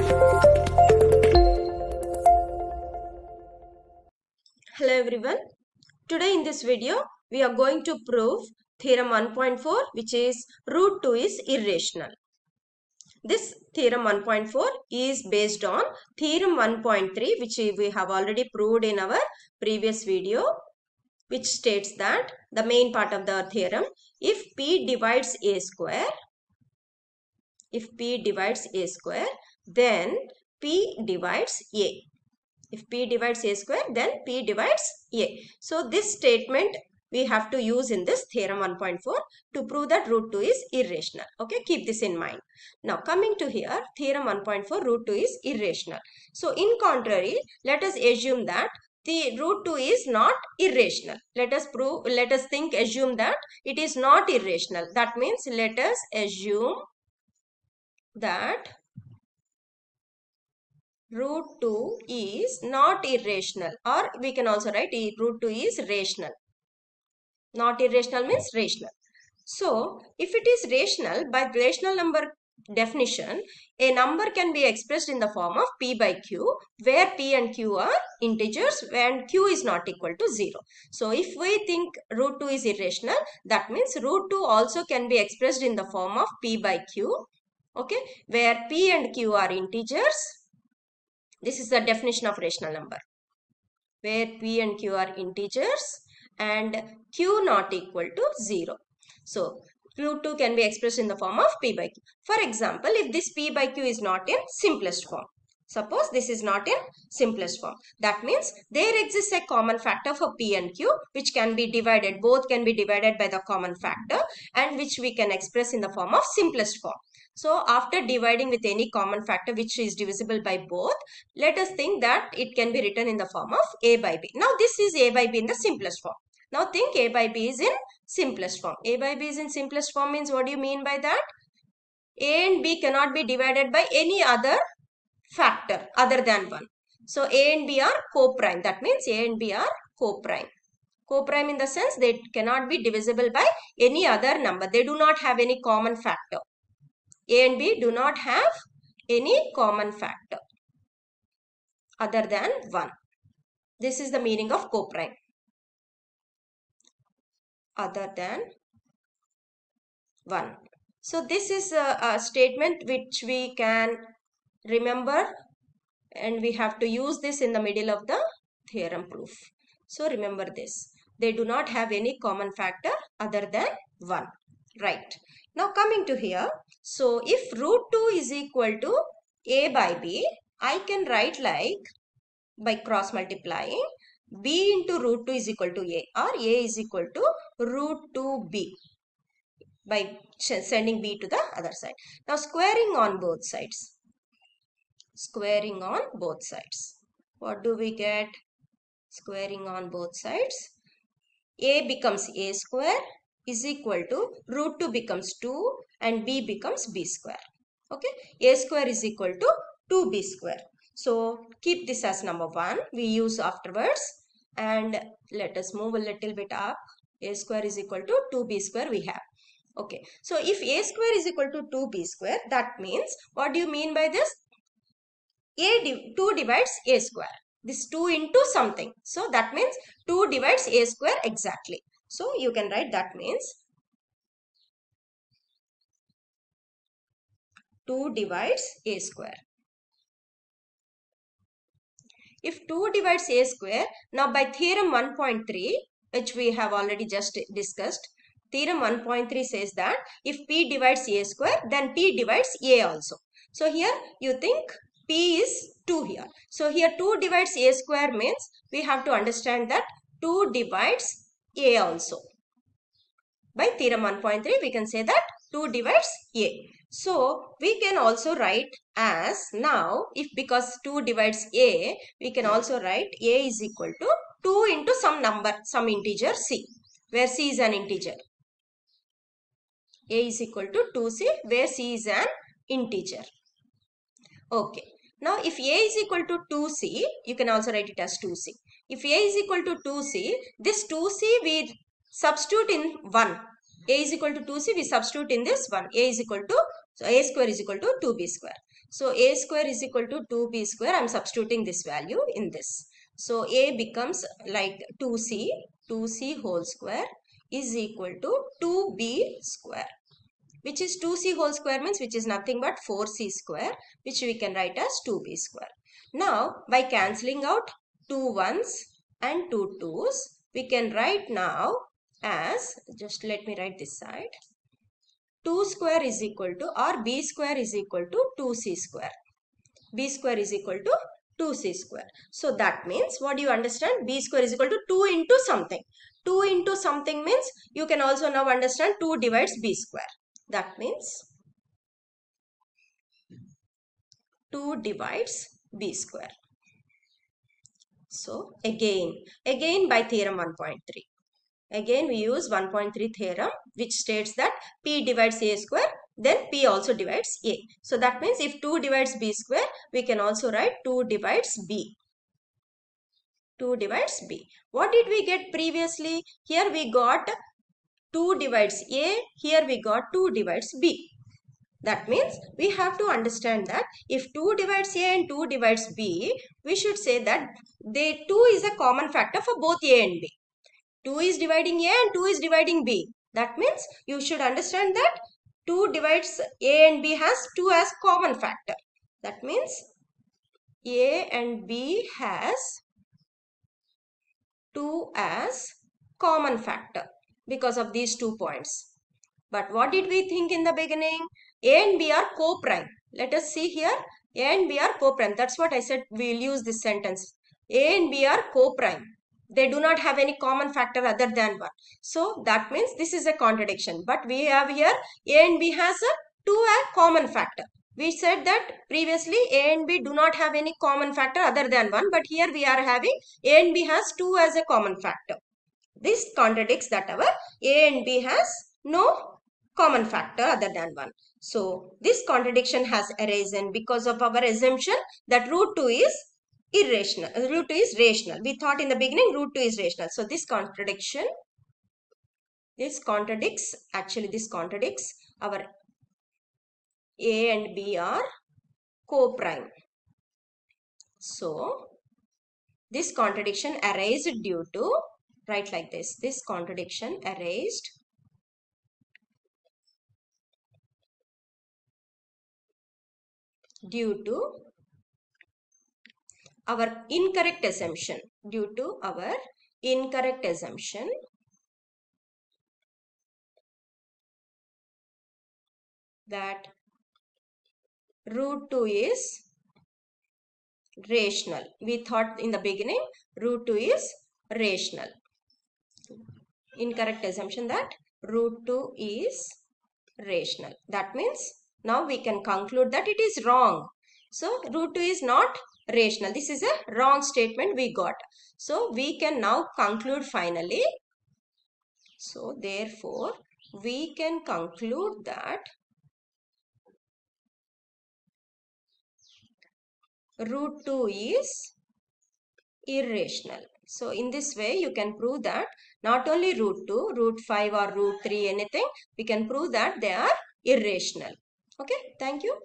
Hello everyone. Today in this video we are going to prove theorem 1.4, which is root 2 is irrational. This theorem 1.4 is based on theorem 1.3, which we have already proved in our previous video, which states that the main part of the theorem, if p divides a square, then p divides a. If p divides a square, then p divides a. So this statement we have to use in this theorem 1.4 to prove that root 2 is irrational. Okay, keep this in mind. Now coming to here, theorem 1.4, root 2 is irrational. So in contrary, let us assume that the root 2 is not irrational. Let us assume that it is not irrational. That means let us assume that root 2 is not irrational, or we can also write root 2 is rational. Not irrational means rational. So if it is rational, by rational number definition, a number can be expressed in the form of p by q, where p and q are integers and q is not equal to 0. So if we think root 2 is irrational, that means root 2 also can be expressed in the form of p by q, okay, where p and q are integers. This is the definition of rational number, where p and q are integers and q not equal to 0. So root 2 can be expressed in the form of p by q. For example, if this p by q is not in simplest form, suppose this is not in simplest form, that means there exists a common factor for p and q, which can be divided, both can be divided by the common factor, and which we can express in the form of simplest form. So after dividing with any common factor which is divisible by both, let us think that it can be written in the form of a by b. Now this is a by b in the simplest form. Now think a by b is in simplest form. A by b is in simplest form means, what do you mean by that? A and b cannot be divided by any other factor other than 1. So a and b are co-prime. That means a and b are co-prime. Co-prime in the sense they cannot be divisible by any other number. They do not have any common factor. A and b do not have any common factor other than 1. This is the meaning of co-prime. Other than 1. So this is a statement which we can remember, and we have to use this in the middle of the theorem proof. So remember this. They do not have any common factor other than 1. Right. Now coming to here. So if root 2 is equal to a by b, I can write like, by cross multiplying, b into root 2 is equal to a, or a is equal to root 2b, by sending b to the other side. Now squaring on both sides. Squaring on both sides. What do we get? Squaring on both sides. A becomes a square is equal to root 2 becomes 2 and b becomes b square. Okay. A square is equal to 2b square. So keep this as number 1. We use afterwards. And let us move a little bit up. A square is equal to 2b square we have. Okay. So if a square is equal to 2b square, that means, what do you mean by this? 2 divides a square. This 2 into something. So that means 2 divides a square exactly. So you can write that means 2 divides a square. If 2 divides a square, now by theorem 1.3, which we have already just discussed, theorem 1.3 says that if p divides a square, then p divides a also. So here you think p is 2 here. So here 2 divides a square means we have to understand that 2 divides a also. By theorem 1.3 we can say that 2 divides a. So we can also write as, now if because 2 divides a, we can also write a is equal to 2 into some number, some integer c, where c is an integer. A is equal to 2c, where c is an integer. Okay. Now if a is equal to 2c, you can also write it as 2c. If a is equal to 2c, this 2c we substitute in 1. A is equal to 2c, we substitute in this 1. A is equal to, so a square is equal to 2b square. So a square is equal to 2b square. I am substituting this value in this. So a becomes like 2c whole square is equal to 2b square, which is 2c whole square means which is nothing but 4c square, which we can write as 2b square. Now by cancelling out 2 ones and 2 twos, we can write now as, just let me write this side, 2 square is equal to, or b square is equal to 2c square. B square is equal to 2c square. So that means, what do you understand? B square is equal to 2 into something. 2 into something means you can also now understand 2 divides b square. That means 2 divides b square. So again by theorem 1.3. Again we use 1.3 theorem, which states that p divides a square, then p also divides a. So that means if 2 divides b square, we can also write 2 divides b. 2 divides b. What did we get previously? Here we got 2 divides a, here we got 2 divides b. That means we have to understand that if 2 divides a and 2 divides b, we should say that 2 is a common factor for both a and b. 2 is dividing a and 2 is dividing b. That means you should understand that 2 divides a and b has 2 as common factor. That means a and b has 2 as common factor because of these 2 points. But what did we think in the beginning? A and B are co-prime. Let us see here. A and B are co-prime. That's what I said. We will use this sentence. A and B are co-prime. They do not have any common factor other than 1. So that means this is a contradiction. But we have here A and B has a 2 a common factor. We said that previously A and B do not have any common factor other than 1. But here we are having A and B has 2 as a common factor. This contradicts that our A and B has no common factor other than 1. So this contradiction has arisen because of our assumption that root 2 is irrational. Root 2 is rational. We thought in the beginning root 2 is rational. So this contradicts our A and B are co-prime. So this contradiction arose due to, write like this, this contradiction arose due to our incorrect assumption, that root 2 is rational. We thought in the beginning root 2 is rational. Incorrect assumption that root 2 is rational. That means now we can conclude that it is wrong. So root 2 is not rational. This is a wrong statement we got. So we can now conclude finally. So therefore we can conclude that root 2 is irrational. So in this way you can prove that not only root 2, root 5 or root 3 anything, we can prove that they are irrational. Okay, thank you.